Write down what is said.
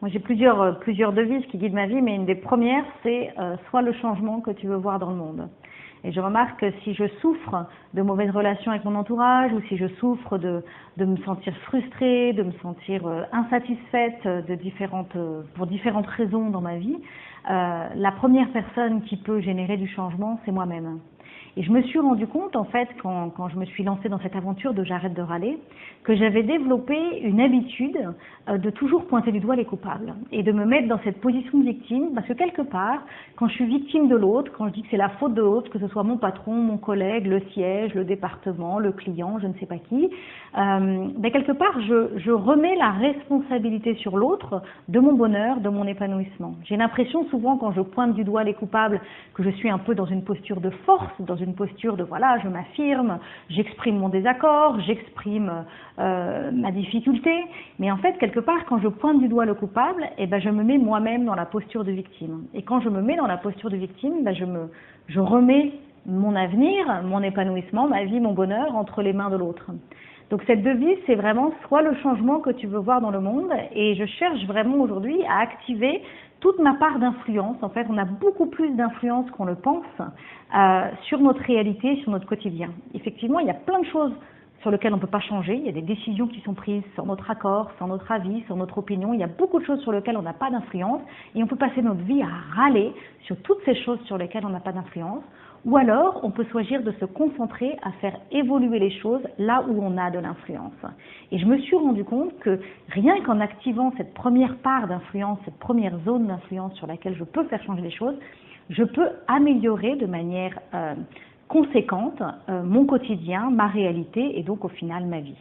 Moi, j'ai plusieurs devises qui guident ma vie, mais une des premières, c'est sois le changement que tu veux voir dans le monde. Et je remarque que si je souffre de mauvaises relations avec mon entourage, ou si je souffre de me sentir frustrée, de me sentir insatisfaite pour différentes raisons dans ma vie, la première personne qui peut générer du changement, c'est moi-même. Et je me suis rendu compte, en fait, quand je me suis lancée dans cette aventure de J'arrête de râler, que j'avais développé une habitude de toujours pointer du doigt les coupables et de me mettre dans cette position de victime, parce que quelque part, quand je suis victime de l'autre, quand je dis que c'est la faute de l'autre, que ce soit mon patron, mon collègue, le siège, le département, le client, je ne sais pas qui, quelque part, je remets la responsabilité sur l'autre de mon bonheur, de mon épanouissement. J'ai l'impression souvent, quand je pointe du doigt les coupables, que je suis un peu dans une posture de force, dans une posture de voilà, je m'affirme, j'exprime mon désaccord, j'exprime ma difficulté, mais en fait, quelque part, quand je pointe du doigt le coupable, je me mets moi-même dans la posture de victime. Et quand je me mets dans la posture de victime, je remets mon avenir, mon épanouissement, ma vie, mon bonheur entre les mains de l'autre. Donc cette devise, c'est vraiment sois le changement que tu veux voir dans le monde, et je cherche vraiment aujourd'hui à activer toute ma part d'influence. En fait, on a beaucoup plus d'influence qu'on le pense sur notre réalité, sur notre quotidien. Effectivement, il y a plein de choses sur lesquelles on ne peut pas changer. Il y a des décisions qui sont prises sans notre accord, sans notre avis, sans notre opinion. Il y a beaucoup de choses sur lesquelles on n'a pas d'influence, et on peut passer notre vie à râler sur toutes ces choses sur lesquelles on n'a pas d'influence. Ou alors, on peut choisir de se concentrer à faire évoluer les choses là où on a de l'influence. Et je me suis rendu compte que rien qu'en activant cette première part d'influence, cette première zone d'influence sur laquelle je peux faire changer les choses, je peux améliorer de manière conséquente mon quotidien, ma réalité et donc au final ma vie.